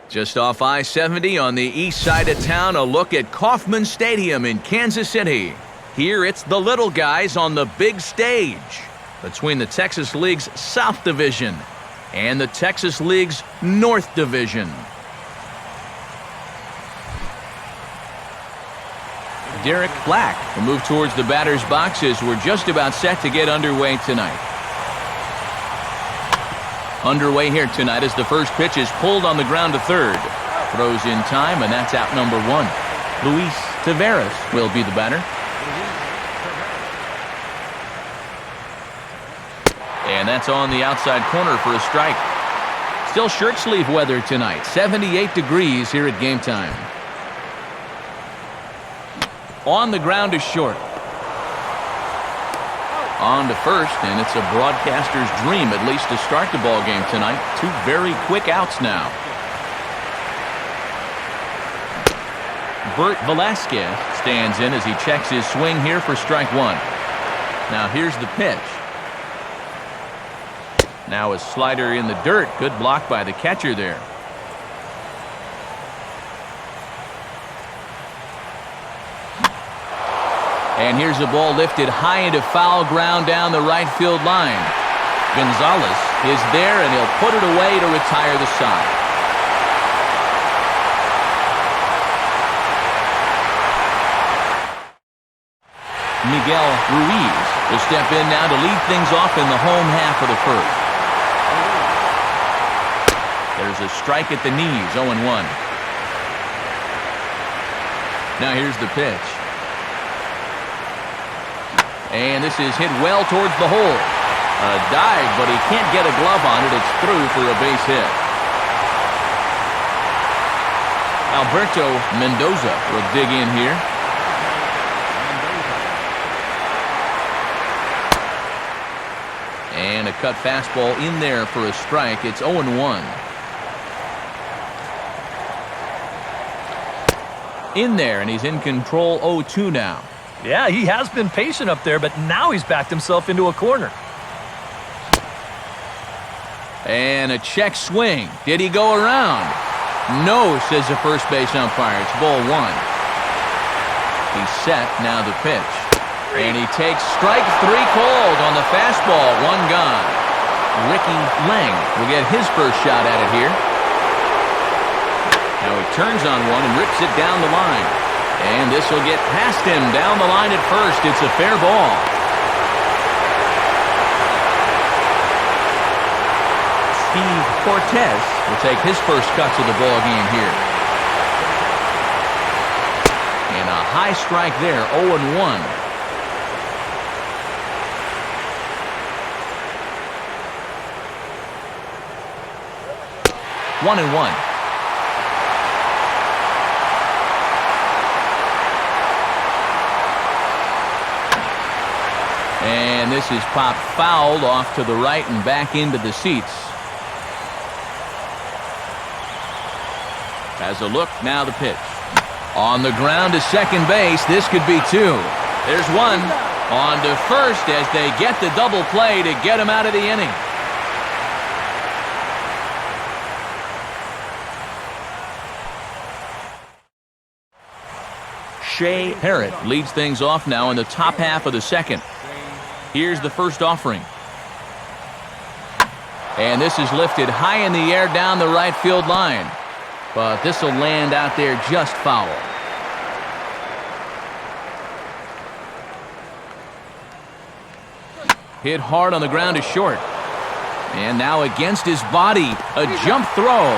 Just off I-70 on the east side of town, a look at Kauffman Stadium in Kansas City. Here it's the little guys on the big stage between the Texas League's South Division and the Texas League's North Division. Derek Black will move towards the batter's box as we're just about set to get underway tonight. Underway here tonight as the first pitch is pulled on the ground to third. Throws in time, and that's out number one. Luis Taveras will be the batter. And that's on the outside corner for a strike. Still shirt sleeve weather tonight. 78 degrees here at game time. On the ground is short. On to first, and it's a broadcaster's dream at least to start the ball game tonight. Two very quick outs now. Bert Velasquez stands in as he checks his swing here for strike one. Now here's the pitch. Now a slider in the dirt. Good block by the catcher there. And here's the ball lifted high into foul ground down the right field line. Gonzalez is there, and he'll put it away to retire the side. Miguel Ruiz will step in now to lead things off in the home half of the first. There's a strike at the knees, 0-1. Now here's the pitch. And this is hit well towards the hole. A dive, but he can't get a glove on it. It's through for a base hit. Alberto Mendoza will dig in here. And a cut fastball in there for a strike. It's 0-1. In there, and he's in control. 0-2 now. Yeah, he has been patient up there, but now he's backed himself into a corner. And a check swing. Did he go around? No, says the first base umpire. It's ball one. He's set. Now the pitch. And he takes strike three called on the fastball. One gone. Ricky Lang will get his first shot at it here. Now he turns on one and rips it down the line. And this will get past him down the line at first. It's a fair ball. Steve Cortez will take his first cuts of the ball game here. And a high strike there, 0-1. One and one. And this is popped fouled off to the right and back into the seats. Has a look, now the pitch. On the ground to second base, this could be two. There's one. On to first as they get the double play to get him out of the inning. Shea Parrott leads things off now in the top half of the second. Here's the first offering. And this is lifted high in the air down the right field line. But this will land out there just foul. Hit hard on the ground to short. And now against his body, a jump throw.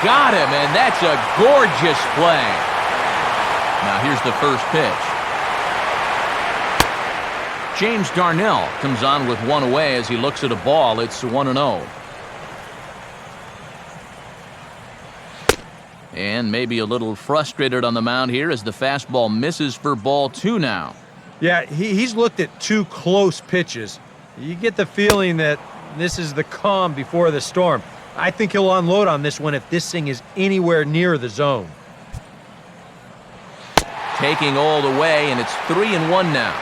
Got him, and that's a gorgeous play. Now here's the first pitch. James Darnell comes on with one away as he looks at a ball. It's 1-0. And maybe a little frustrated on the mound here as the fastball misses for ball two now. Yeah, he's looked at two close pitches. You get the feeling that this is the calm before the storm. I think he'll unload on this one if this thing is anywhere near the zone. Taking all the way, and it's 3-1 now.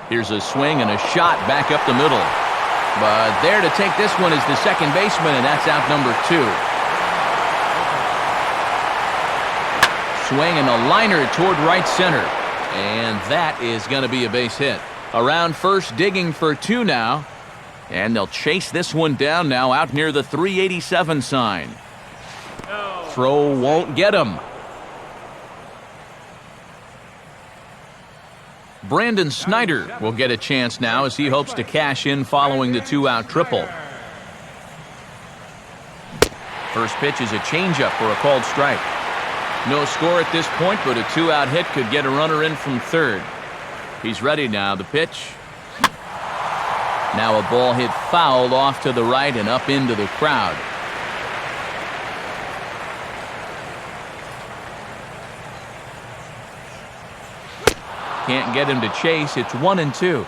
Here's a swing and a shot back up the middle. But there to take this one is the second baseman, and that's out number 2. Swing and a liner toward right center. And that is going to be a base hit. Around first, digging for 2 now. And they'll chase this one down now out near the 387 sign. Throw won't get him. Brandon Snyder will get a chance now as he hopes to cash in following the 2-out triple. First pitch is a changeup for a called strike. No score at this point, but a 2-out hit could get a runner in from third. He's ready now. The pitch. Now a ball hit foul off to the right and up into the crowd. Can't get him to chase. It's 1-2.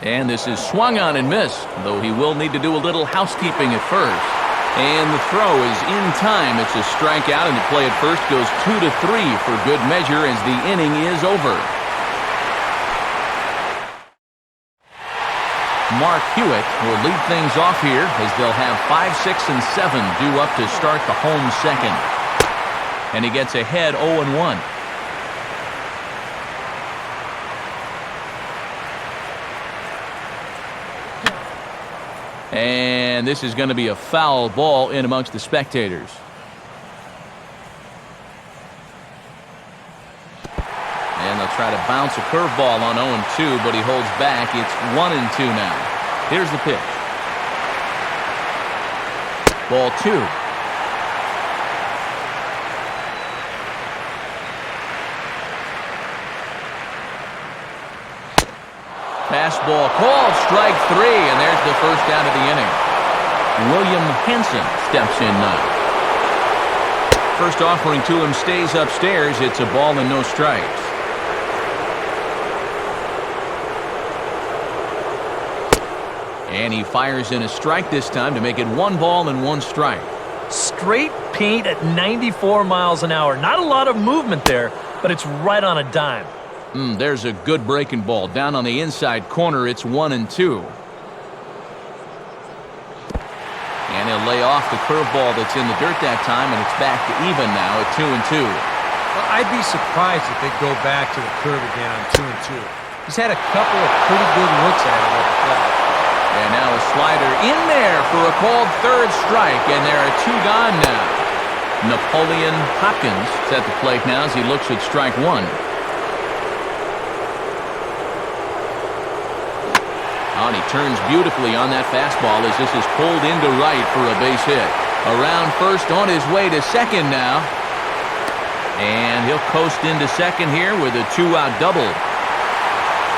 And this is swung on and missed, though he will need to do a little housekeeping at first. And the throw is in time. It's a strikeout, and the play at first goes 2-3 for good measure as the inning is over. Mark Hewitt will lead things off here as they'll have 5, 6, and 7 due up to start the home second. And he gets ahead 0-1. And this is going to be a foul ball in amongst the spectators. And they'll try to bounce a curveball on 0-2, but he holds back. It's 1-2 now. Here's the pitch. Ball 2. Fastball called, strike 3, and there's the first out of the inning. William Hansen steps in now. First offering to him stays upstairs. It's a ball and no strikes. And he fires in a strike this time to make it 1 ball and 1 strike. Straight paint at 94 miles an hour. Not a lot of movement there, but it's right on a dime. There's a good breaking ball. Down on the inside corner, it's 1-2. And he'll lay off the curveball that's in the dirt that time, and it's back to even now at 2-2. Well, I'd be surprised if they go back to the curve again on 2-2. He's had a couple of pretty good looks at it at the plate. And now a slider in there for a called third strike, and there are 2 gone now. Napoleon Hopkins is at the plate now as he looks at strike 1. Oh, and he turns beautifully on that fastball as this is pulled into right for a base hit. Around first, on his way to second now. And he'll coast into second here with a 2-out double.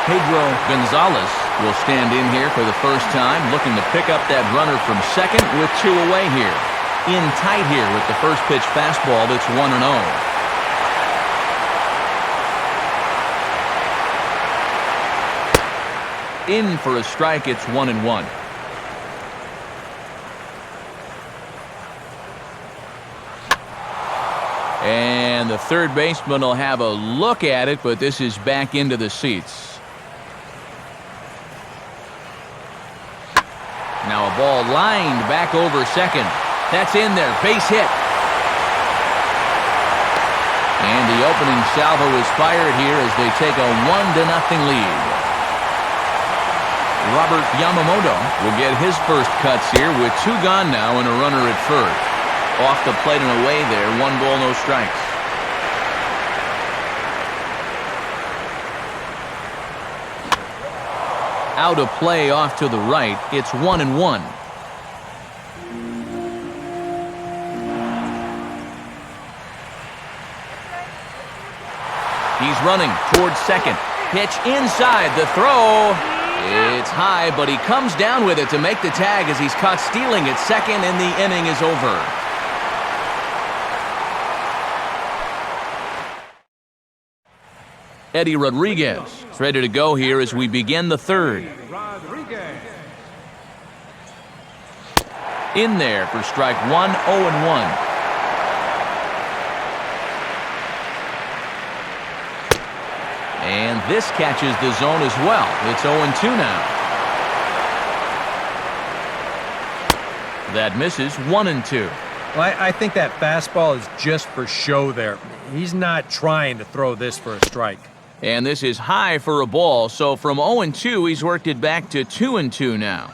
Pedro Gonzalez will stand in here for the first time, looking to pick up that runner from second with 2 away here. In tight here with the first pitch fastball that's 1-0. In for a strike, it's 1-1. And the third baseman will have a look at it, but this is back into the seats. Now a ball lined back over second. That's in there. Base hit. And the opening salvo is fired here as they take a 1-0 lead. Robert Yamamoto will get his first cuts here with 2 gone now and a runner at first. Off the plate and away there. 1 ball, no strikes. Out of play off to the right. It's 1-1. He's running towards second. Pitch inside. The throw. It's high, but he comes down with it to make the tag as he's caught stealing at second, and the inning is over. Eddie Rodriguez is ready to go here as we begin the third. In there for strike 1, 0-1. And this catches the zone as well. It's 0-2 now. That misses 1-2. Well, I think that fastball is just for show there. He's not trying to throw this for a strike. And this is high for a ball, so from 0-2, he's worked it back to 2-2 now.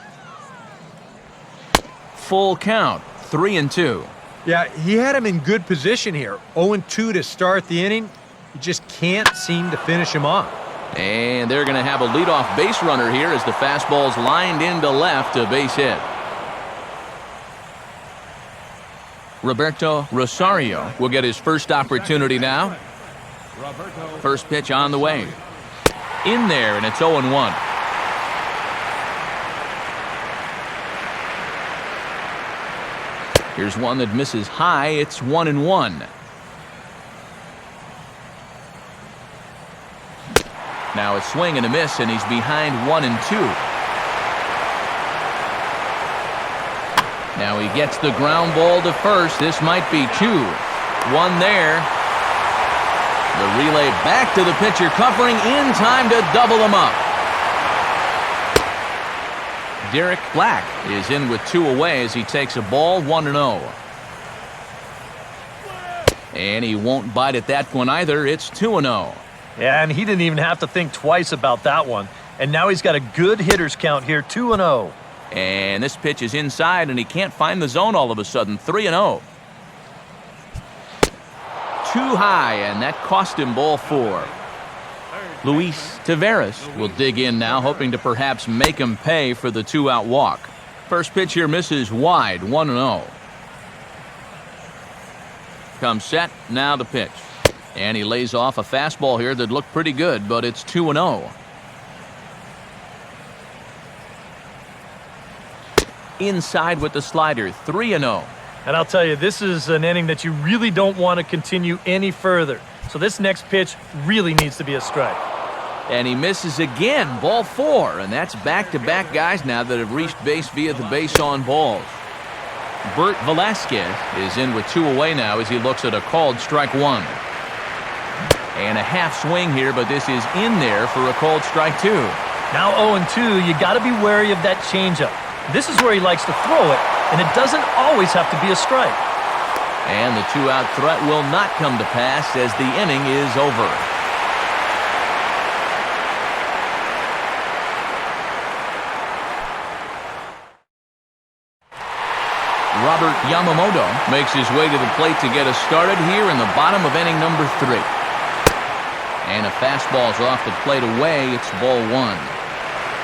Full count, 3-2. Yeah, he had him in good position here. 0-2 to start the inning. You just can't seem to finish him off. And they're going to have a leadoff base runner here as the fastball's lined into left, a base hit. Roberto Rosario will get his first opportunity now. First pitch on the way. In there, and it's 0-1. Here's one that misses high. It's 1-1. Now a swing and a miss, and he's behind 1-2. Now he gets the ground ball to first. This might be 2. One there. The relay back to the pitcher, covering in time to double him up. Derek Black is in with 2 away as he takes a ball, 1-0. And he won't bite at that one either. It's 2-0. Yeah, and he didn't even have to think twice about that one. And now he's got a good hitter's count here, 2-0. And this pitch is inside, and he can't find the zone all of a sudden, 3-0. Too high, and that cost him ball 4. Luis Taveras will dig in now, hoping to perhaps make him pay for the 2-out walk. First pitch here misses wide, 1-0. Comes set, now the pitch. And he lays off a fastball here that looked pretty good, but it's 2-0. Inside with the slider, 3-0. And I'll tell you, this is an inning that you really don't want to continue any further. So this next pitch really needs to be a strike. And he misses again, ball 4. And that's back-to-back guys now that have reached base via the base on balls. Bert Velasquez is in with 2 away now as he looks at a called strike 1. And a half swing here, but this is in there for a called strike 2. Now 0-2, you got to be wary of that changeup. This is where he likes to throw it, and it doesn't always have to be a strike. And the 2-out threat will not come to pass as the inning is over. Robert Yamamoto makes his way to the plate to get us started here in the bottom of inning number 3. And a fastball's off the plate away. It's ball 1.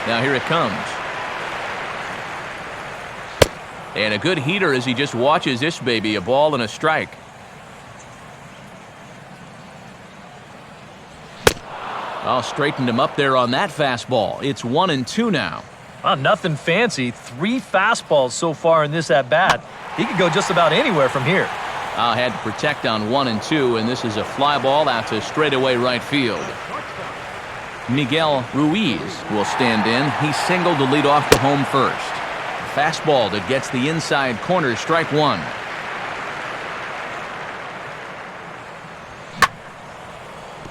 Now here it comes. And a good heater as he just watches this baby, a ball and a strike. Oh, straightened him up there on that fastball. It's 1-2 now. Well, nothing fancy. 3 fastballs so far in this at-bat. He could go just about anywhere from here. Had to protect on 1-2, and this is a fly ball out to straightaway right field. Miguel Ruiz will stand in. He singled to lead off to home first. Fastball that gets the inside corner, strike 1.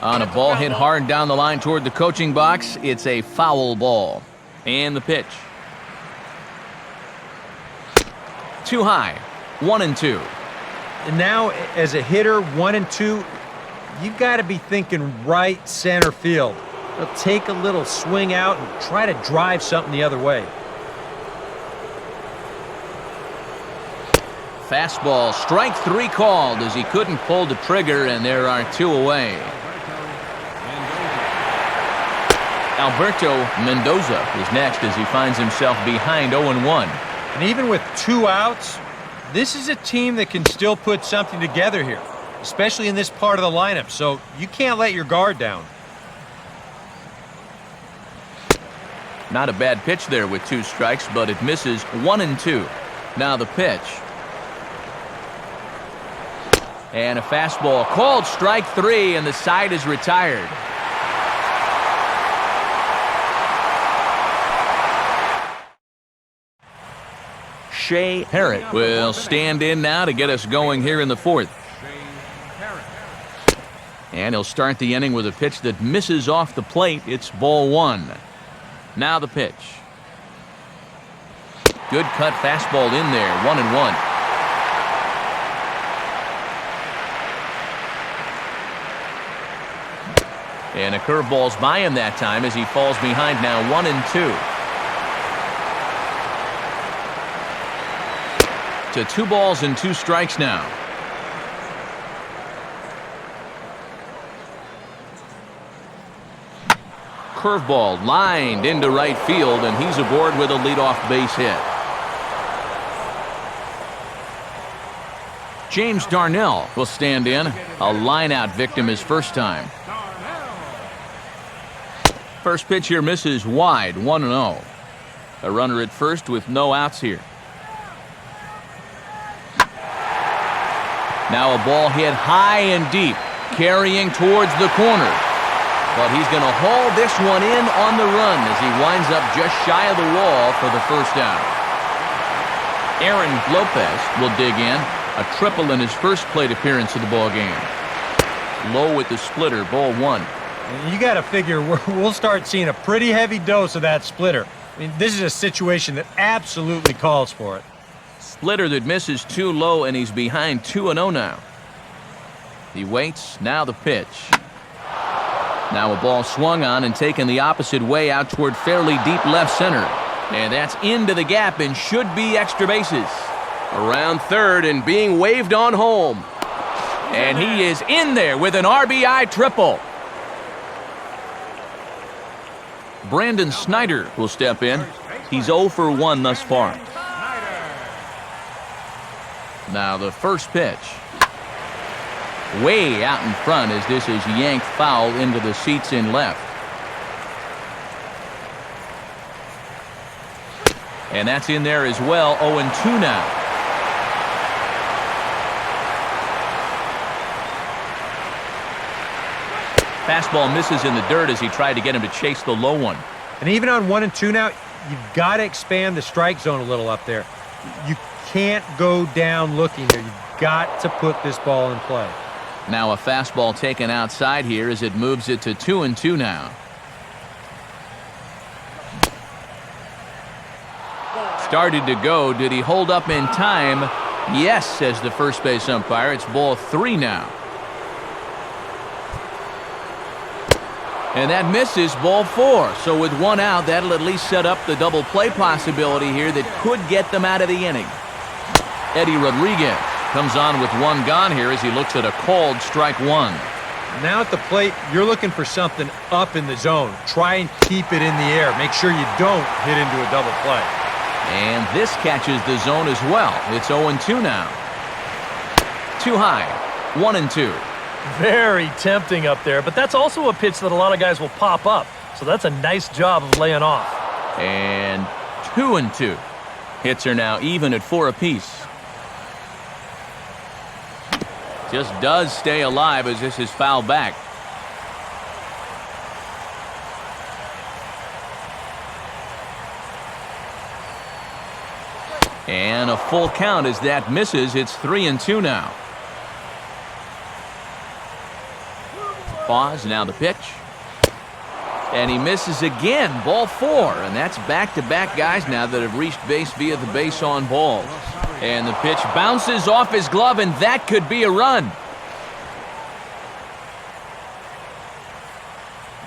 On a ball hit hard down the line toward the coaching box, it's a foul ball. And the pitch. Too high, 1-2. And now, as a hitter, 1-2, you got to be thinking right center field. He'll take a little swing out and try to drive something the other way. Fastball, strike 3 called as he couldn't pull the trigger, and there are 2 away. Alberto Mendoza is next as he finds himself behind 0-1. And even with 2 outs, this is a team that can still put something together here, especially in this part of the lineup, so you can't let your guard down. Not a bad pitch there with 2 strikes, but it misses 1-2. Now the pitch. And a fastball called strike 3, and the side is retired. Shea Parrott will stand in now to get us going here in the 4th. And he'll start the inning with a pitch that misses off the plate. It's ball one. Now the pitch. Good cut fastball in there. 1-1. And a curveball's by him that time as he falls behind now. 1-2. To 2 balls and 2 strikes now. Curveball lined into right field, and he's aboard with a leadoff base hit. James Darnell will stand in. A line-out victim his first time. First pitch here misses wide. 1-0. A runner at first with no outs here. Now a ball hit high and deep, carrying towards the corner. But he's going to haul this one in on the run as he winds up just shy of the wall for the first out. Aaron Lopez will dig in. A triple in his first plate appearance of the ball game. Low with the splitter, ball one. You got to figure we'll start seeing a pretty heavy dose of that splitter. I mean, this is a situation that absolutely calls for it. Splitter that misses too low, and he's behind 2-0 now. He waits. Now the pitch. Now a ball swung on and taken the opposite way out toward fairly deep left center. And that's into the gap and should be extra bases. Around third and being waved on home. And he is in there with an RBI triple. Brandon Snyder will step in. He's 0 for 1 thus far. Now the first pitch. Way out in front as this is yanked foul into the seats in left. And that's in there as well. 0-2 now. Fastball misses in the dirt as he tried to get him to chase the low one. And even on 1-2 now, you've got to expand the strike zone a little up there. You can't go down looking there. You've got to put this ball in play. Now a fastball taken outside here as it moves it to 2-2 now. Started to go. Did he hold up in time? Yes, says the first base umpire. It's ball 3 now. And that misses, ball 4. So with 1 out, that'll at least set up the double play possibility here that could get them out of the inning. Eddie Rodriguez comes on with 1 gone here as he looks at a called strike 1. Now at the plate, you're looking for something up in the zone. Try and keep it in the air. Make sure you don't hit into a double play. And this catches the zone as well. It's 0-2 now. Too high. 1-2. Very tempting up there, but that's also a pitch that a lot of guys will pop up. So that's a nice job of laying off. And 2-2. Hits are now even at 4 apiece. Just does stay alive as this is fouled back. And a full count as that misses. It's 3-2 now. Pause, now the pitch. And he misses again, ball 4. And that's back-to-back guys now that have reached base via the base on balls. And the pitch bounces off his glove, and that could be a run.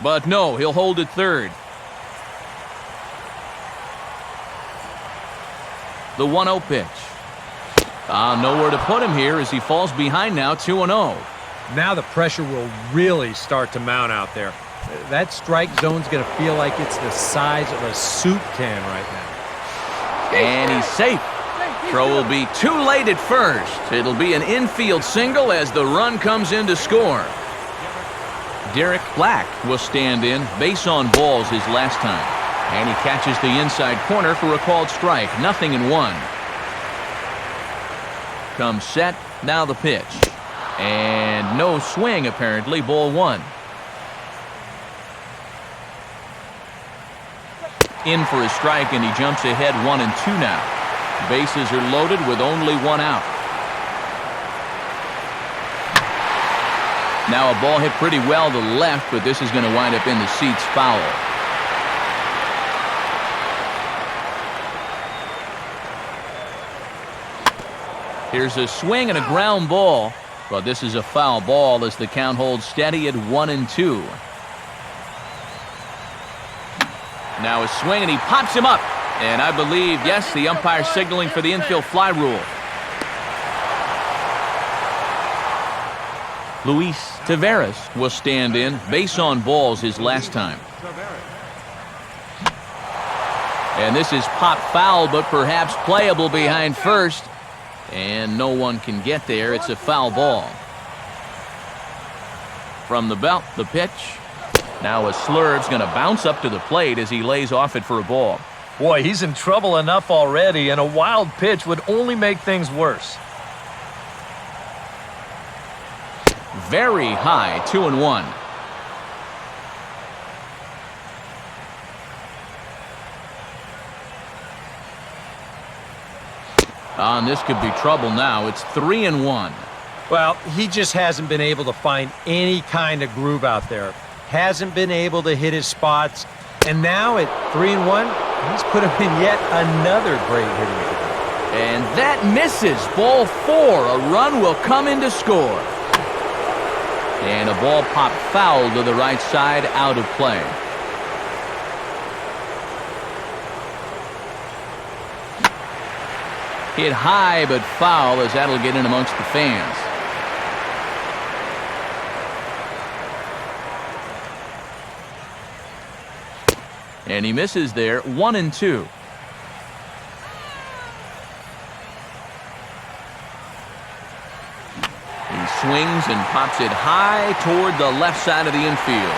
But no, he'll hold it third. The 1-0 pitch. Nowhere to put him here as he falls behind now, 2-0. Now the pressure will really start to mount out there. That strike zone's going to feel like it's the size of a soup can right now. And he's safe. Throw will be too late at first. It'll be an infield single as the run comes in to score. Derek Black will stand in. Base on balls his last time. And he catches the inside corner for a called strike. 0-1. Comes set. Now the pitch. And no swing apparently. Ball 1. In for a strike, and he jumps ahead 1-2 now. Bases are loaded with only 1 out. Now a ball hit pretty well to the left, but this is going to wind up in the seats, foul. Here's a swing and a ground ball, but this is a foul ball as the count holds steady at 1-2. Now a swing and he pops him up, and I believe, yes, the umpire signaling for the infield fly rule. Luis Taveras will stand in. Base on balls his last time. And this is pop foul, but perhaps playable behind first. And no one can get there. It's a foul ball. From the belt, the pitch. Now a slurve's going to bounce up to the plate as he lays off it for a ball. Boy, he's in trouble enough already, and a wild pitch would only make things worse. Very high, 2-1. And this could be trouble now. It's 3-1. Well, he just hasn't been able to find any kind of groove out there. Hasn't been able to hit his spots. And now at 3-1, he's put him in yet another great hitting game. And that misses. Ball 4. A run will come in to score. And a ball popped foul to the right side, out of play. Hit high, but foul, as that'll get in amongst the fans. And he misses there, 1-2. Swings and pops it high toward the left side of the infield.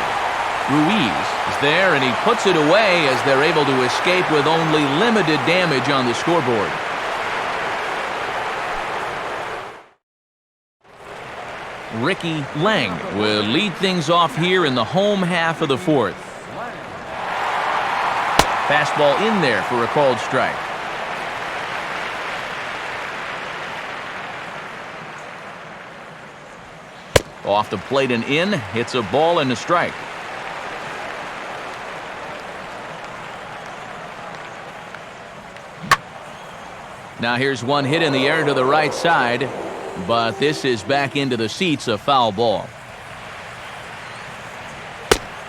Ruiz is there, and he puts it away as they're able to escape with only limited damage on the scoreboard. Ricky Lang will lead things off here in the home half of the fourth. Fastball in there for a called strike. Off the plate and in, hits a ball and a strike. Now here's one hit in the air to the right side, but this is back into the seats, a foul ball.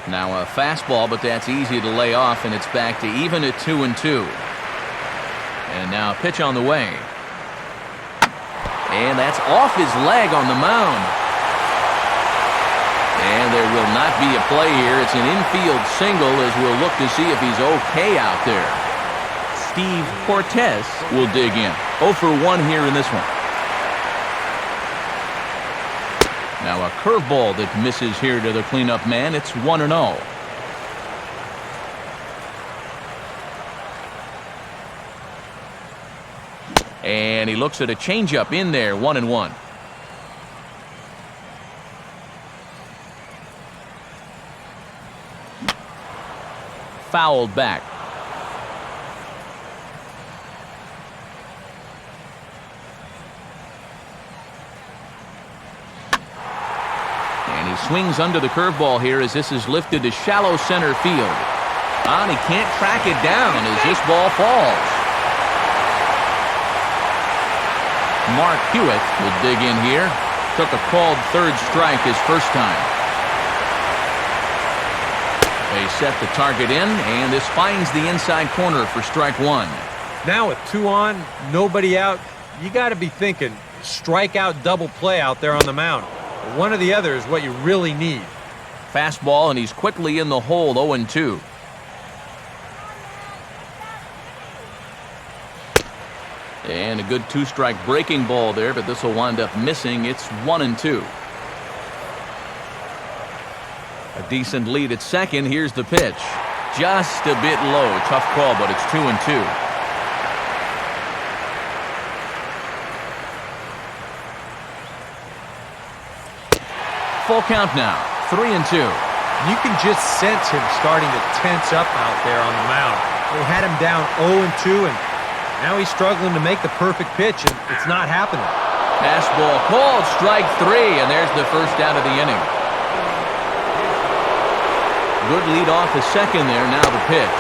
Now a fastball, but that's easy to lay off, and it's back to even at 2-2. And now a pitch on the way. And that's off his leg on the mound. And there will not be a play here. It's an infield single as we'll look to see if he's okay out there. Steve Cortez will dig in. 0 for 1 here in this one. Now a curveball that misses here to the cleanup man. It's 1-0. And he looks at a changeup in there, 1-1. Fouled back. And he swings under the curveball here as this is lifted to shallow center field. And he can't track it down as this ball falls. Mark Hewitt will dig in here. Took a called third strike his first time. They set the target in, and this finds the inside corner for strike one. Now with 2 on, nobody out, you got to be thinking strikeout double play out there on the mound. One or the other is what you really need. Fastball, and he's quickly in the hole, 0-2. And a good 2-strike breaking ball there, but this will wind up missing. It's 1-2. A decent lead at second. Here's the pitch. Just a bit low. Tough call, but it's 2-2. Full count now. 3-2. You can just sense him starting to tense up out there on the mound. They had him down 0-2, and now he's struggling to make the perfect pitch, and it's not happening. Fastball called, strike 3, and there's the first out of the inning. Good lead off the second there, now the pitch.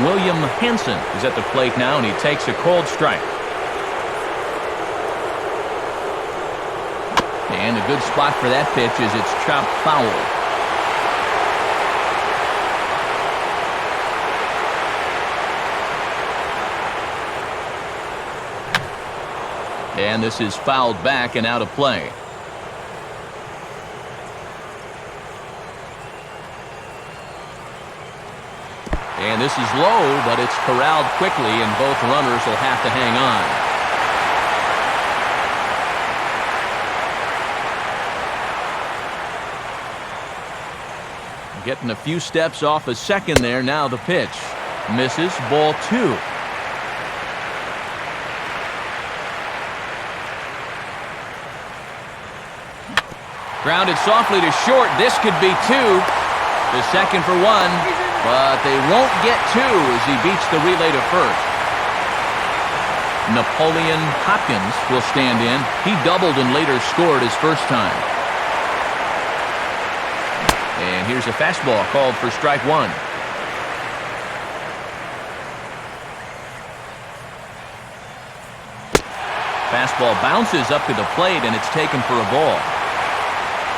William Hansen is at the plate now, and he takes a called strike. And a good spot for that pitch is it's chopped foul. And this is fouled back and out of play. And this is low, but it's corralled quickly, and both runners will have to hang on. Getting a few steps off a second there, now the pitch. Misses, ball 2. Grounded softly to short. This could be 2. The second for 1, but they won't get 2 as he beats the relay to first. Napoleon Hopkins will stand in. He doubled and later scored his first time. And here's a fastball called for strike 1. Fastball bounces up to the plate, and it's taken for a ball.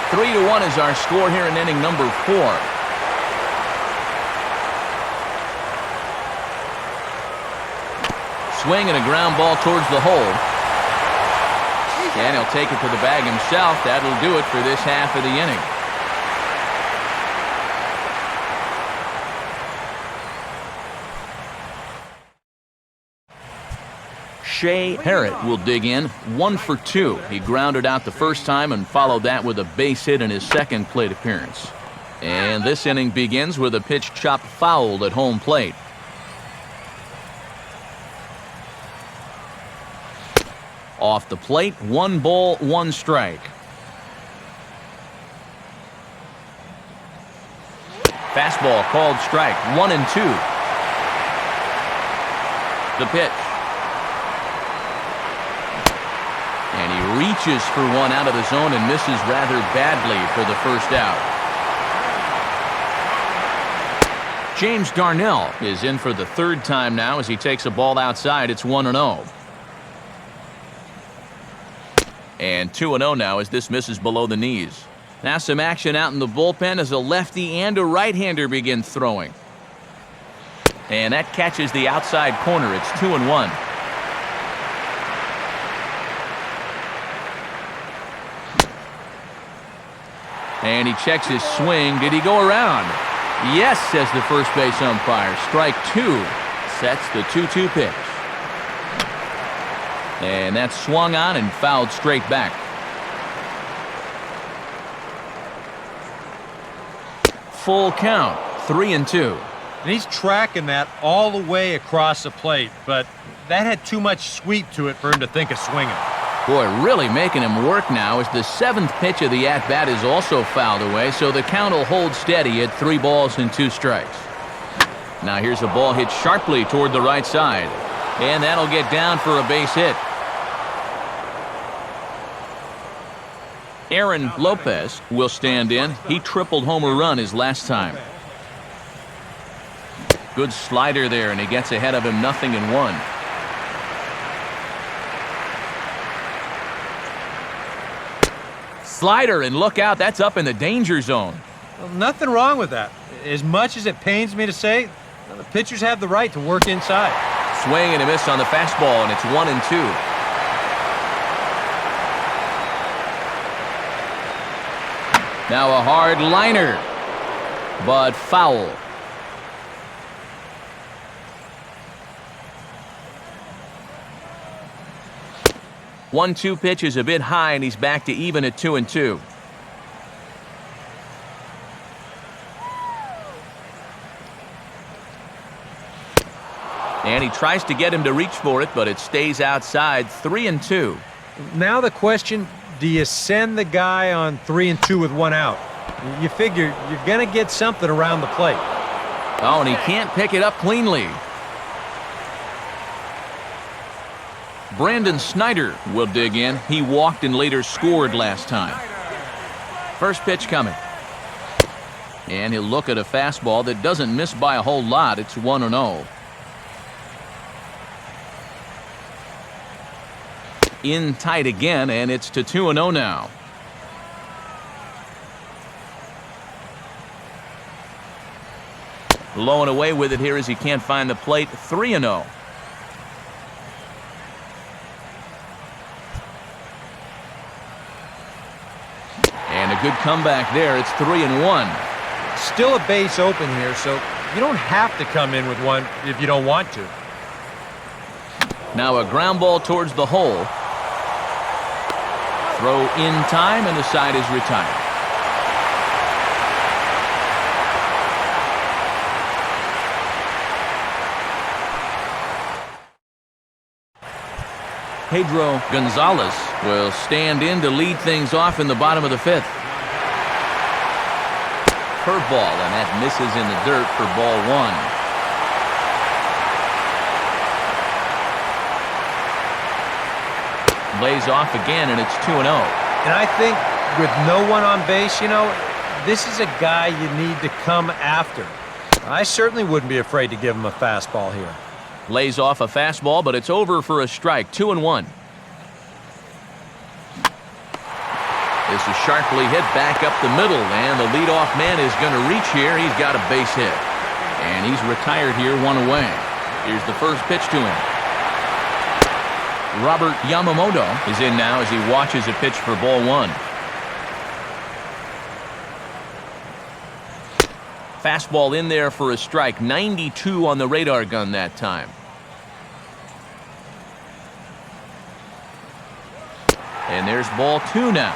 3-1 is our score here in inning number 4. Swing and a ground ball towards the hole. And he'll take it to the bag himself. That'll do it for this half of the inning. Shea Harrett will dig in, 1 for 2. He grounded out the first time and followed that with a base hit in his second plate appearance. And this inning begins with a pitch chopped foul at home plate. Off the plate, 1 ball, 1 strike. Fastball called strike, 1-2. The pitch. And he reaches for one out of the zone and misses rather badly for the first out. James Darnell is in for the 3rd time now as he takes a ball outside. It's 1-0. And 2-0 now as this misses below the knees. Now some action out in the bullpen as a lefty and a right-hander begin throwing. And that catches the outside corner. It's 2-1. And he checks his swing. Did he go around? Yes, says the first base umpire. Strike 2 sets the 2-2 pitch. And that's swung on and fouled straight back. Full count, 3-2. And he's tracking that all the way across the plate, but that had too much sweep to it for him to think of swinging. Boy, really making him work now as the 7th pitch of the at-bat is also fouled away, so the count will hold steady at 3 balls and 2 strikes. Now here's a ball hit sharply toward the right side, and that'll get down for a base hit. Aaron Lopez will stand in. He tripled homer run his last time. Good slider there, and he gets ahead of him 0-1. Slider, and look out, that's up in the danger zone. Well, nothing wrong with that. As much as it pains me to say, the pitchers have the right to work inside. Swing and a miss on the fastball, and it's 1-2. Now a hard liner, but foul. One-two pitch is a bit high, and he's back to even at 2-2. And he tries to get him to reach for it, but it stays outside. 3-2. Now the question, do you send the guy on 3-2 with 1 out? You figure you're going to get something around the plate. Oh, and he can't pick it up cleanly. Brandon Snyder will dig in. He walked and later scored last time. First pitch coming. And he'll look at a fastball that doesn't miss by a whole lot. It's 1-0. In tight again, and it's to 2-0 now. Low and away with it here as he can't find the plate. 3-0. And a good comeback there. It's 3-1. Still a base open here, so you don't have to come in with one if you don't want to. Now a ground ball towards the hole. Throw in time, and the side is retired. Pedro Gonzalez will stand in to lead things off in the bottom of the fifth. Curveball, and that misses in the dirt for ball one. Lays off again, and it's 2-0. And I think with no one on base, this is a guy you need to come after. I certainly wouldn't be afraid to give him a fastball here. Lays off a fastball, but it's over for a strike. 2-1. This is sharply hit back up the middle, and the leadoff man is going to reach here. He's got a base hit. And he's retired here, one away. Here's the first pitch to him. Robert Yamamoto is in now as he watches a pitch for ball one. Fastball in there for a strike. 92 on the radar gun that time. And there's ball two now.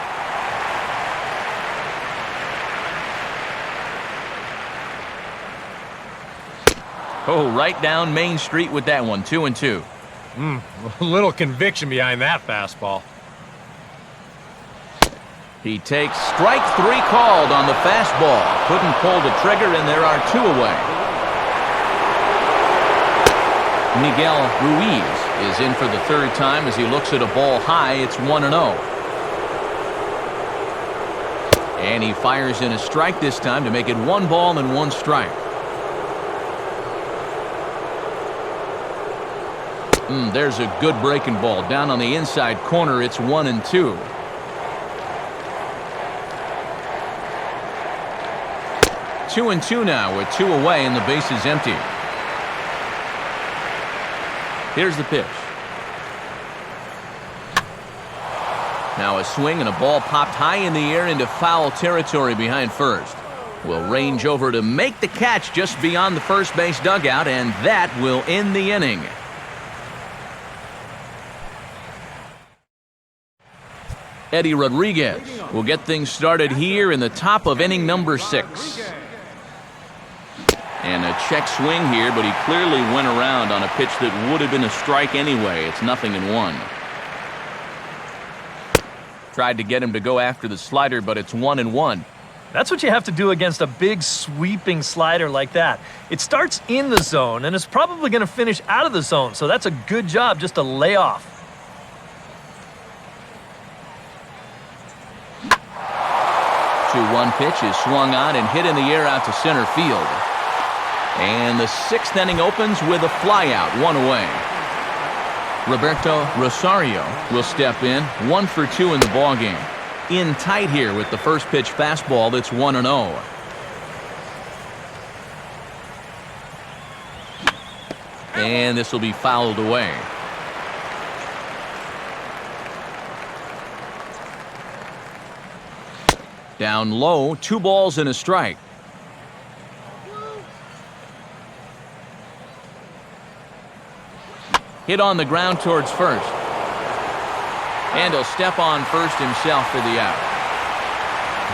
Oh, right down Main Street with that one. 2-2. A little conviction behind that fastball. He takes strike three called on the fastball. Couldn't pull the trigger, and there are two away. Miguel Ruiz is in for the third time as he looks at a ball high. It's 1-0. And he fires in a strike this time to make it 1 ball and 1 strike. There's a good breaking ball down on the inside corner. It's 1-2. Two and two now with 2 away and the base is empty. Here's the pitch. Now a swing and a ball popped high in the air into foul territory behind first. Will range over to make the catch just beyond the first base dugout, and that will end the inning. Eddie Rodriguez will get things started here in the top of inning number 6. And a check swing here, but he clearly went around on a pitch that would have been a strike anyway. It's 0-1. Tried to get him to go after the slider, but it's 1-1. That's what you have to do against a big sweeping slider like that. It starts in the zone, and it's probably going to finish out of the zone, so that's a good job just to lay off. 2-1 pitch is swung on and hit in the air out to center field. And the 6th inning opens with a flyout, 1 away. Roberto Rosario will step in, 1 for 2 in the ballgame. In tight here with the first pitch fastball that's 1-0. And this will be fouled away. Down low, 2 balls and a strike. Hit on the ground towards first. And he'll step on first himself for the out.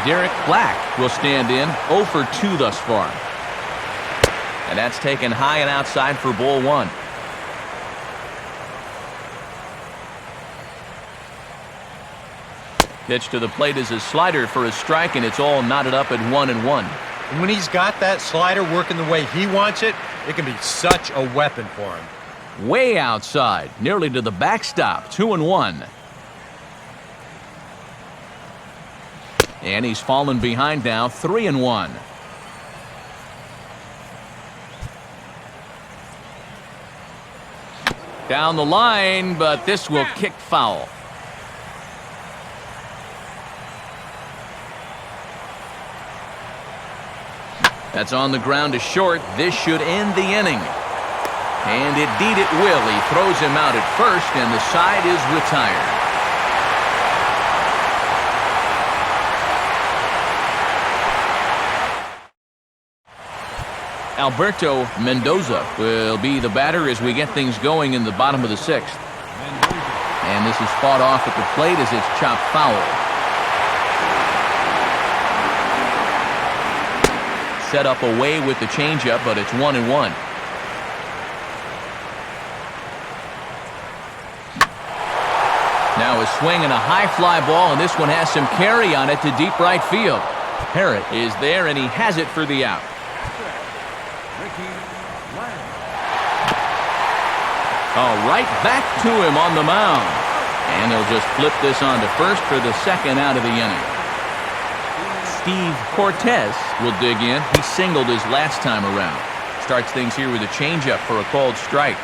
Derek Black will stand in, 0 for 2 thus far. And that's taken high and outside for ball 1. Pitch to the plate is a slider for a strike, and it's all knotted up at 1-1. And when he's got that slider working the way he wants it, it can be such a weapon for him. Way outside, nearly to the backstop, 2-1. And he's fallen behind now, 3-1. Down the line, but this will kick foul. That's on the ground to short. This should end the inning. And indeed it will. He throws him out at first, and the side is retired. Alberto Mendoza will be the batter as we get things going in the bottom of the sixth. And this is fought off at the plate as it's chopped foul. Set up away with the changeup, but it's 1-1. Now a swing and a high fly ball, and this one has some carry on it to deep right field. Parrott is there, and he has it for the out. Right back to him on the mound. And they'll just flip this on to first for the second out of the inning. Steve Cortez will dig in. He singled his last time around. Starts things here with a changeup for a called strike.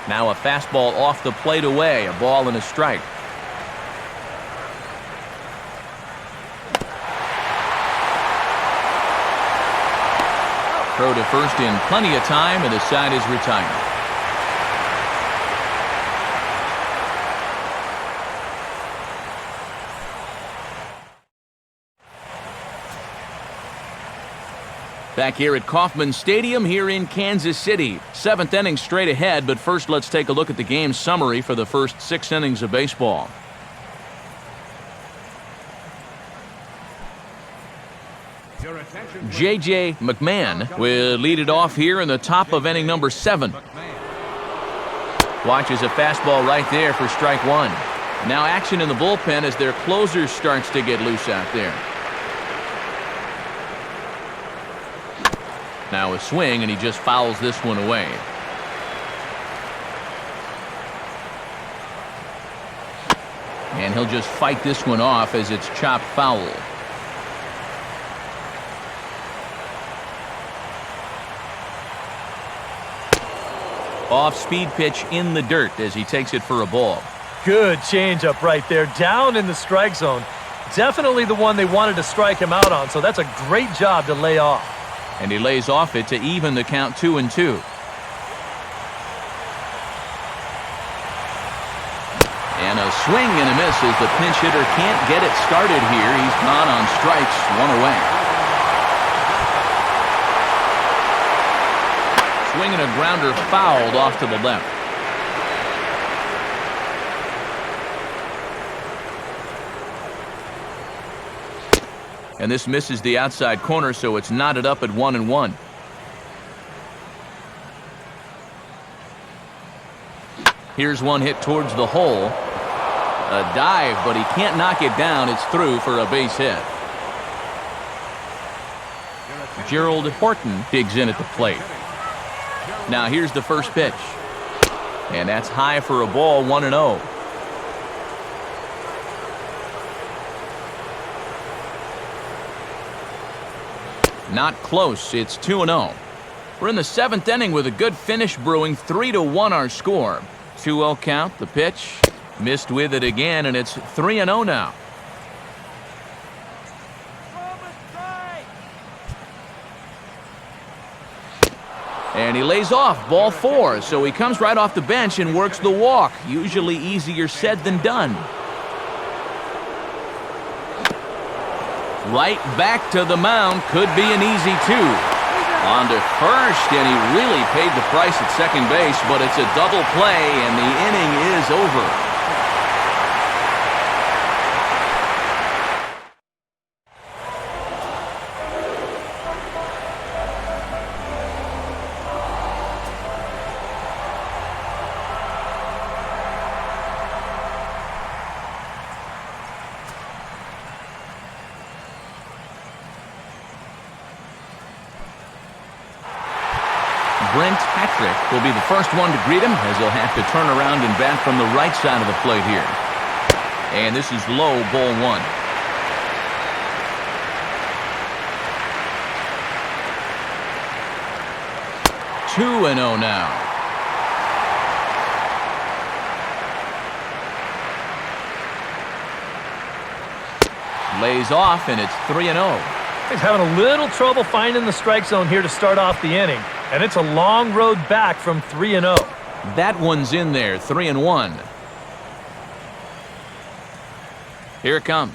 Now a fastball off the plate away. A ball and a strike. Throw to first in plenty of time, and the side is retired. Back here at Kauffman Stadium here in Kansas City. Seventh inning straight ahead, but first let's take a look at the game summary for the first 6 innings of baseball. J.J. McMahon will lead it off here in the top of inning number 7. Watches a fastball right there for strike 1. Now action in the bullpen as their closer starts to get loose out there. Now a swing, and he just fouls this one away. And he'll just fight this one off as it's chopped foul. Off-speed pitch in the dirt as he takes it for a ball. Good changeup right there, down in the strike zone. Definitely the one they wanted to strike him out on, so that's a great job to lay off. And he lays off it to even the count 2-2. And a swing and a miss as the pinch hitter can't get it started here. He's gone on strikes, 1 away. Swing and a grounder fouled off to the left. And this misses the outside corner, so it's knotted up at 1-1. Here's one hit towards the hole. A dive, but he can't knock it down. It's through for a base hit. Gerald Horton digs in at the plate. Now here's the first pitch. And that's high for a ball, 1-0. Not close. It's 2-0. We're in the 7th inning with a good finish brewing. 3-1 our score. 2-0 count. The pitch. Missed with it again, and it's 3-0 now. And he lays off, ball 4, so he comes right off the bench and works the walk. Usually easier said than done. Right back to the mound, could be an easy 2. On to first, and he really paid the price at second base, but it's a double play, and the inning is over. Brent Patrick will be the first one to greet him, as he'll have to turn around and bat from the right side of the plate here. And this is low, ball one. 2-0 now. Lays off, and it's 3-0. He's having a little trouble finding the strike zone here to start off the inning, and it's a long road back from 3-0. That one's in there, 3-1. Here it comes.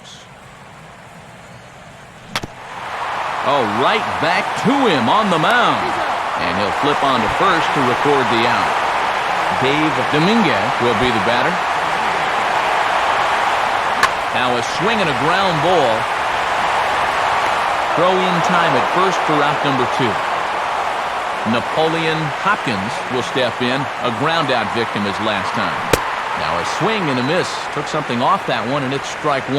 Oh, right back to him on the mound. And he'll flip on to first to record the out. Dave Dominguez will be the batter. Now a swing and a ground ball. Throw in time at first for out number 2. Napoleon Hopkins will step in, a ground out victim as last time. Now a swing and a miss. Took something off that one, and it's strike 1.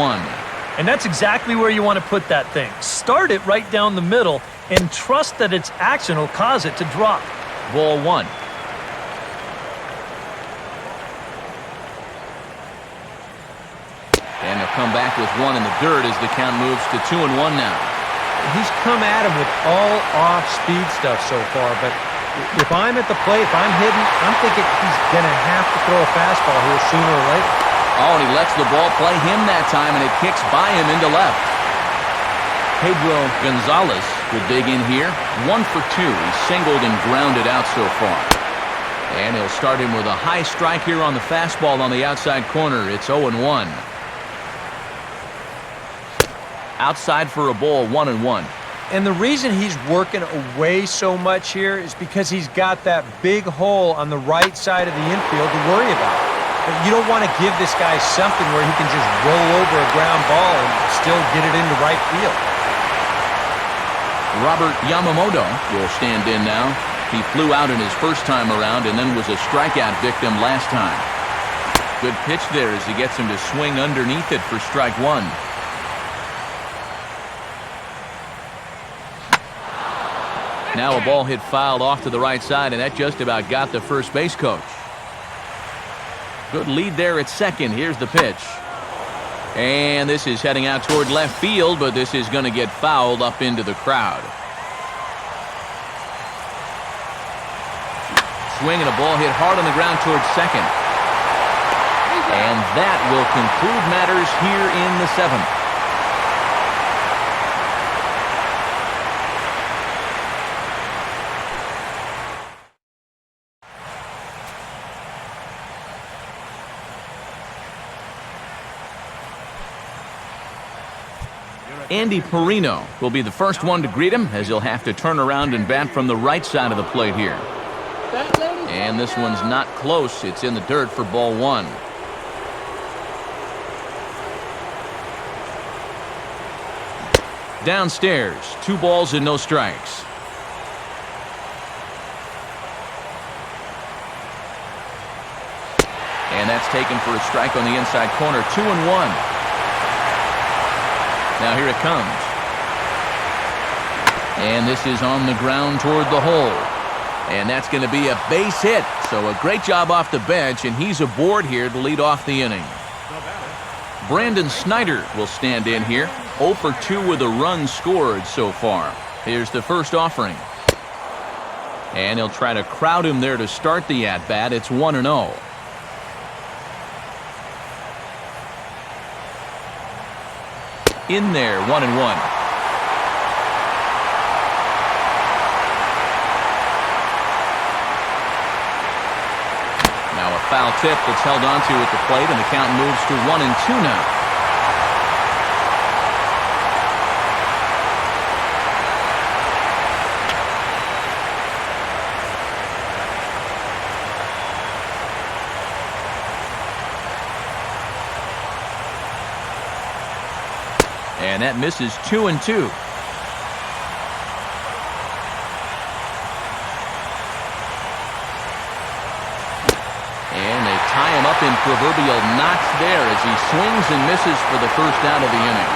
And that's exactly where you want to put that thing. Start it right down the middle and trust that its action will cause it to drop. Ball 1. And he'll come back with one in the dirt as the count moves to 2-1 now. He's come at him with all off-speed stuff so far, but if I'm at the plate, if I'm hitting, I'm thinking he's going to have to throw a fastball here sooner or later. Oh, and he lets the ball play him that time, and it kicks by him into left. Pedro Gonzalez will dig in here. 1 for 2. He's singled and grounded out so far. And he'll start him with a high strike here on the fastball on the outside corner. It's 0-1. Outside for a ball, 1-1. And the reason he's working away so much here is because he's got that big hole on the right side of the infield to worry about. But you don't want to give this guy something where he can just roll over a ground ball and still get it into right field. Robert Yamamoto will stand in now. He flew out in his first time around and then was a strikeout victim last time. Good pitch there as he gets him to swing underneath it for strike 1. Now a ball hit fouled off to the right side, and that just about got the first base coach. Good lead there at second. Here's the pitch. And this is heading out toward left field, but this is going to get fouled up into the crowd. Swing and a ball hit hard on the ground towards second. And that will conclude matters here in the 7th. Andy Perrino will be the first one to greet him, as he'll have to turn around and bat from the right side of the plate here. And this one's not close. It's in the dirt for ball 1. Downstairs, 2 balls and no strikes. And that's taken for a strike on the inside corner. 2-1. Now here it comes. And this is on the ground toward the hole. And that's going to be a base hit. So a great job off the bench, and he's aboard here to lead off the inning. Brandon Snyder will stand in here. 0 for 2 with a run scored so far. Here's the first offering. And he'll try to crowd him there to start the at-bat. It's 1-0. In there, 1-1. Now a foul tip that's held onto at the plate, and the count moves to 1-2 now. And that misses 2-2. And they tie him up in proverbial knots there as he swings and misses for the first out of the inning.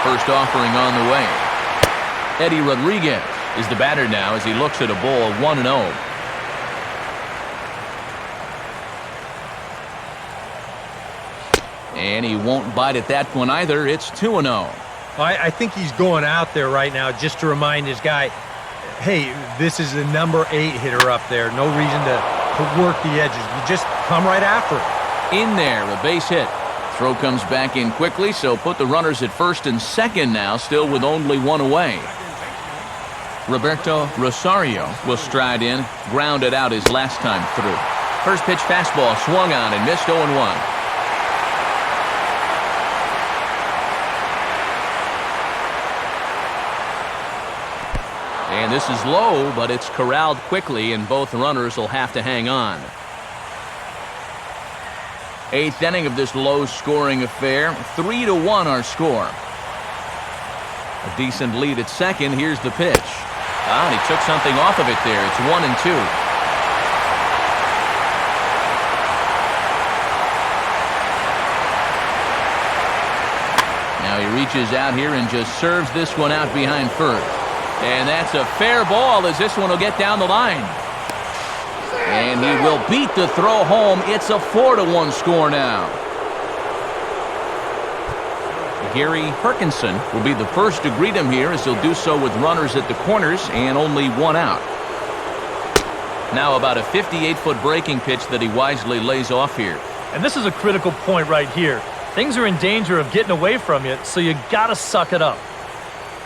First offering on the way. Eddie Rodriguez is the batter now as he looks at a ball 1-0. And he won't bite at that one either. It's 2-0. I think he's going out there right now just to remind his guy, hey, this is the number 8 hitter up there. No reason to work the edges. You just come right after it. In there, a base hit. Throw comes back in quickly, so put the runners at first and second now, still with only one away. Roberto Rosario will stride in, grounded out his last time through. First pitch fastball swung on and missed 0-1. And this is low, but it's corralled quickly, and both runners will have to hang on. 8th inning of this low-scoring affair. 3-1 our score. A decent lead at second. Here's the pitch. And he took something off of it there. It's 1-2. Now he reaches out here and just serves this one out behind first. And that's a fair ball as this one will get down the line. And he will beat the throw home. It's a 4-1 score now. Gary Perkinson will be the first to greet him here as he'll do so with runners at the corners and only one out. Now about a 58-foot breaking pitch that he wisely lays off here. And this is a critical point right here. Things are in danger of getting away from you, so you gotta suck it up.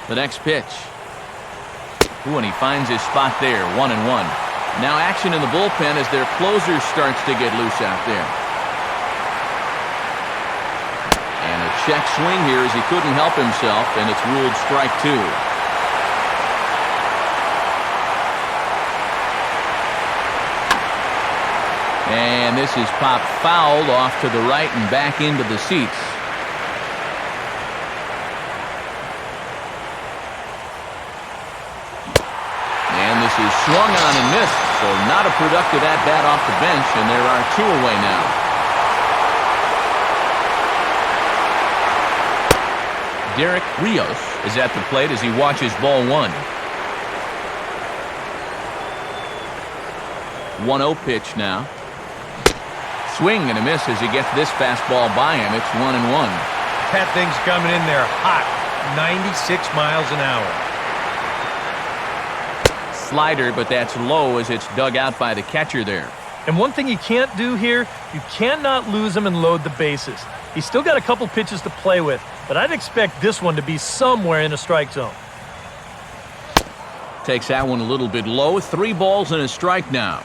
The next pitch. Ooh, and he finds his spot there, 1-1. Now action in the bullpen as their closer starts to get loose out there. And a check swing here as he couldn't help himself, and it's ruled strike 2. And this is popped foul off to the right and back into the seats. Is swung on and missed, so not a productive at-bat off the bench, and there are 2 away now. Derek Rios is at the plate as he watches ball 1. 1-0 pitch now. Swing and a miss as he gets this fastball by him. It's 1-1. That thing's coming in there hot, 96 miles an hour. Slider, but that's low as it's dug out by the catcher there. And one thing you can't do here, you cannot lose him and load the bases. He's still got a couple pitches to play with, but I'd expect this one to be somewhere in a strike zone. Takes that one a little bit low. 3 balls and a strike now.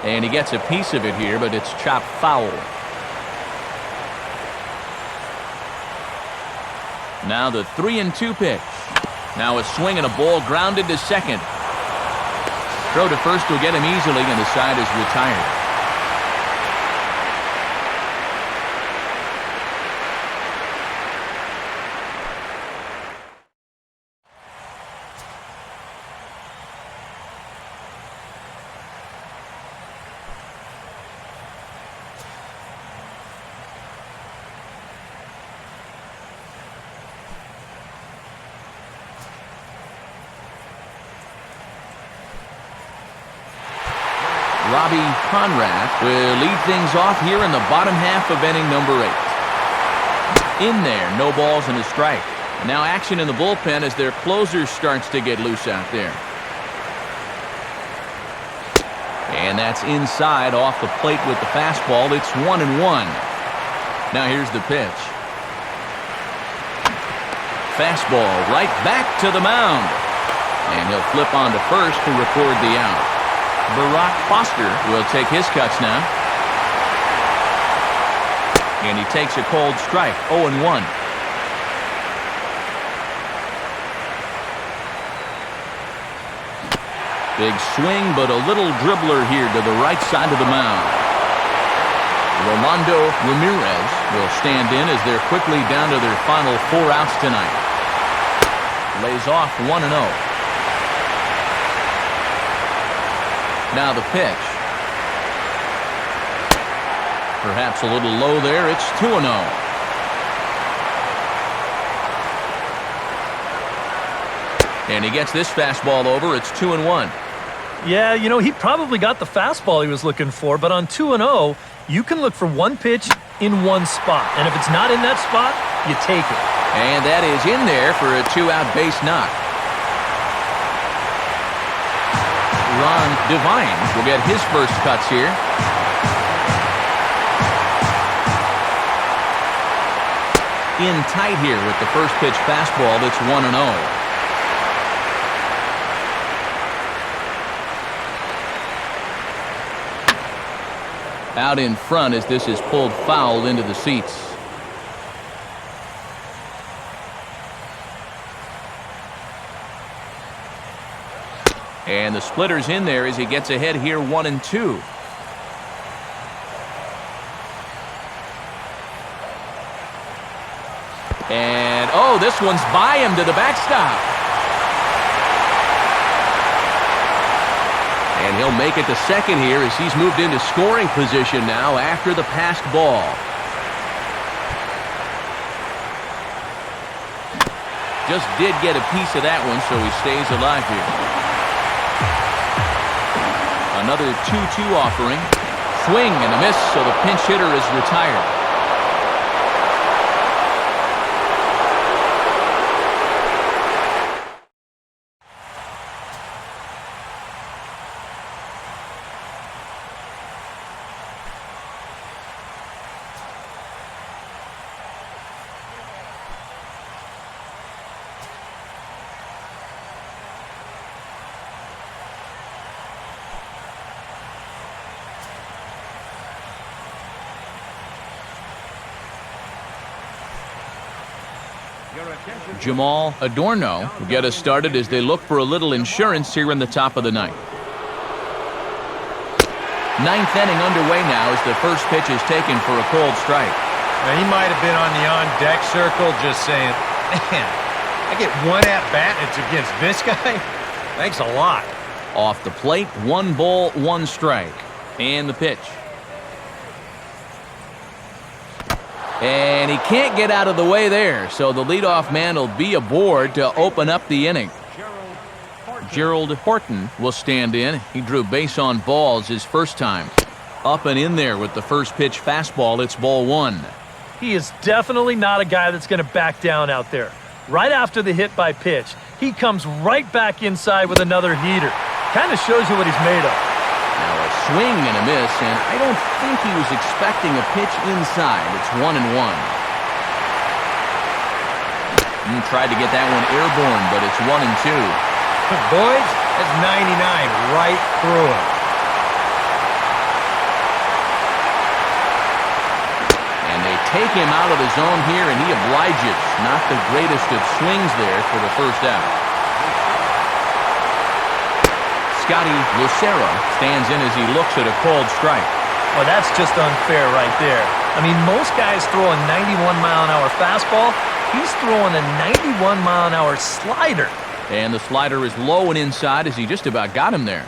And he gets a piece of it here, but it's chopped foul. Now the 3-2 pitch. Now a swing and a ball grounded to second. Throw to first will get him easily, and the side is retired. Robbie Conrad will lead things off here in the bottom half of inning number 8. In there, no balls and a strike. Now action in the bullpen as their closer starts to get loose out there. And that's inside off the plate with the fastball. It's 1-1. Now here's the pitch. Fastball right back to the mound. And he'll flip on to first to record the out. Barack Foster will take his cuts now. And he takes a cold strike, 0-1. Big swing, but a little dribbler here to the right side of the mound. Rolando Ramirez will stand in as they're quickly down to their final 4 outs tonight. Lays off 1-0. Now the pitch. Perhaps a little low there. It's 2-0. And he gets this fastball over. It's 2-1. Yeah, you know, he probably got the fastball he was looking for, but on 2-0, you can look for one pitch in one spot. And if it's not in that spot, you take it. And that is in there for a 2-out base knock. Ron Devine will get his first cuts here. In tight here with the first pitch fastball. That's 1-0. Out in front as this is pulled foul into the seats. And the splitter's in there as he gets ahead here 1-2. And, oh, this one's by him to the backstop. And he'll make it to second here as he's moved into scoring position now after the passed ball. Just did get a piece of that one, so he stays alive here. Another 2-2 offering. Swing and a miss, so the pinch hitter is retired. Jamal Adorno will get us started as they look for a little insurance here in the top of the ninth. Ninth inning underway now as the first pitch is taken for a cold strike. Now, he might have been on the on-deck circle just saying, man, I get one at-bat and it's against this guy? Thanks a lot. Off the plate, 1 ball, 1 strike. And the pitch. And he can't get out of the way there, so the leadoff man will be aboard to open up the inning. Gerald Horton will stand in. He drew base on balls his first time. Up and in there with the first pitch fastball. It's ball 1. He is definitely not a guy that's going to back down out there. Right after the hit by pitch, he comes right back inside with another heater. Kind of shows you what he's made of. Now a swing and a miss, and I don't think he was expecting a pitch inside. It's 1-1. Tried to get that one airborne, but it's 1-2. Boys, that's 99 right through it. And they take him out of the zone here, and he obliges. Not the greatest of swings there for the first out. Scotty Lucero stands in as he looks at a called strike. Well, that's just unfair right there. I mean, most guys throw a 91-mile-an-hour fastball. He's throwing a 91-mile-an-hour slider. And the slider is low and inside as he just about got him there.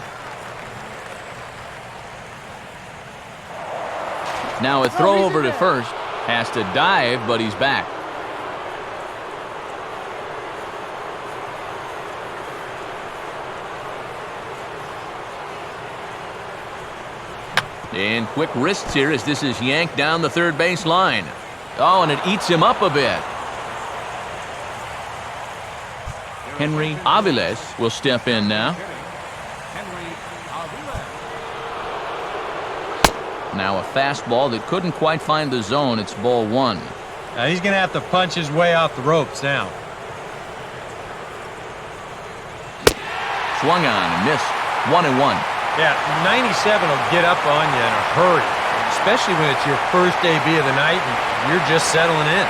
Now a throw over to first. Has to dive, but he's back. And quick wrists here as this is yanked down the third base line. Oh, and it eats him up a bit. Henry Aviles will step in now. Now a fastball that couldn't quite find the zone. It's ball 1. Now he's going to have to punch his way off the ropes now. Swung on and missed. 1-1. Yeah, 97 will get up on you in a hurry, especially when it's your first AB of the night and you're just settling in.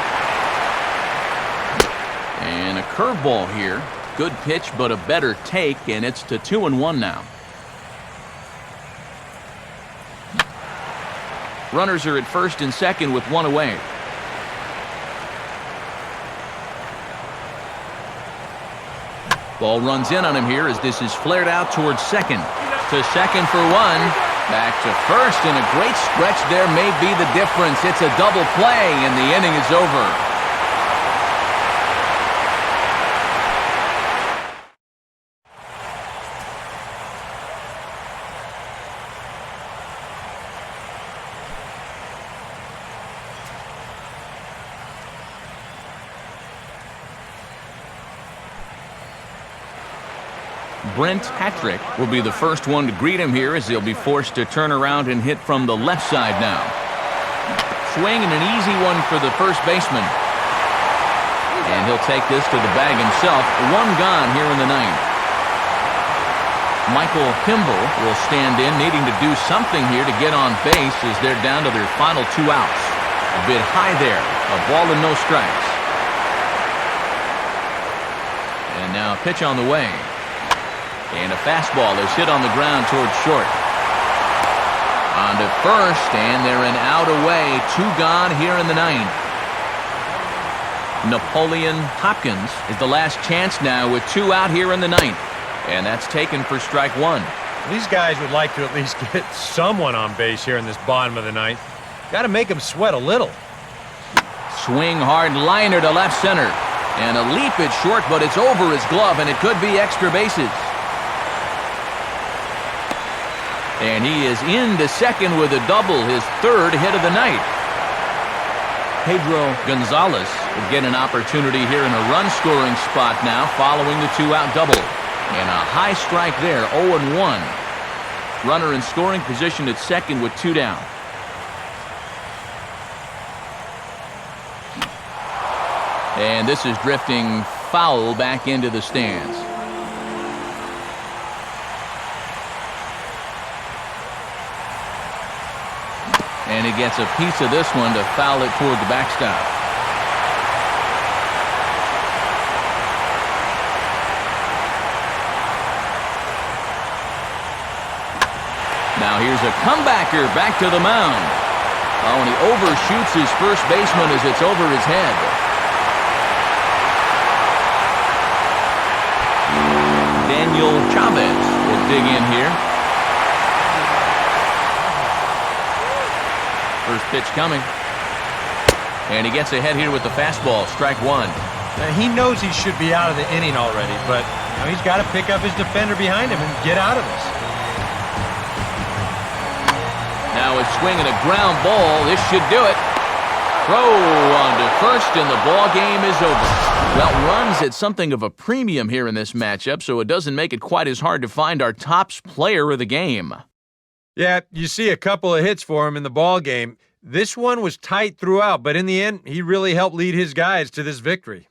And a curveball here. Good pitch, but a better take, and it's to 2-1 now. Runners are at first and second with 1 away. Ball runs in on him here as this is flared out towards second. To second for 1. Back to first, and a great stretch there may be the difference. It's a double play, and the inning is over. Brent Patrick will be the first one to greet him here as he'll be forced to turn around and hit from the left side now. Swing and an easy one for the first baseman. And he'll take this to the bag himself. One gone here in the ninth. Michael Kimball will stand in, needing to do something here to get on base as they're down to their final 2 outs. A bit high there. A ball and no strikes. And now a pitch on the way. And a fastball is hit on the ground towards short. On to first, and they're an out away. 2 gone here in the ninth. Napoleon Hopkins is the last chance now with 2 out here in the ninth. And that's taken for strike 1. These guys would like to at least get someone on base here in this bottom of the ninth. Got to make them sweat a little. Swing hard liner to left center. And a leap at short, but it's over his glove, and it could be extra bases. And he is into second with a double, his 3rd hit of the night. Pedro Gonzalez will get an opportunity here in a run-scoring spot now following the 2-out double. And a high strike there, 0-1. Runner in scoring position at second with 2 down. And this is drifting foul back into the stands. And he gets a piece of this one to foul it toward the backstop. Now here's a comebacker back to the mound. Oh, and he overshoots his first baseman as it's over his head. Daniel Chavez will dig in here. First pitch coming. And he gets ahead here with the fastball, strike 1. Now, he knows he should be out of the inning already, but he's got to pick up his defender behind him and get out of this. Now it's swinging a ground ball. This should do it. Throw on to first, and the ball game is over. Well, runs at something of a premium here in this matchup, so it doesn't make it quite as hard to find our tops player of the game. Yeah, you see a couple of hits for him in the ball game. This one was tight throughout, but in the end, he really helped lead his guys to this victory.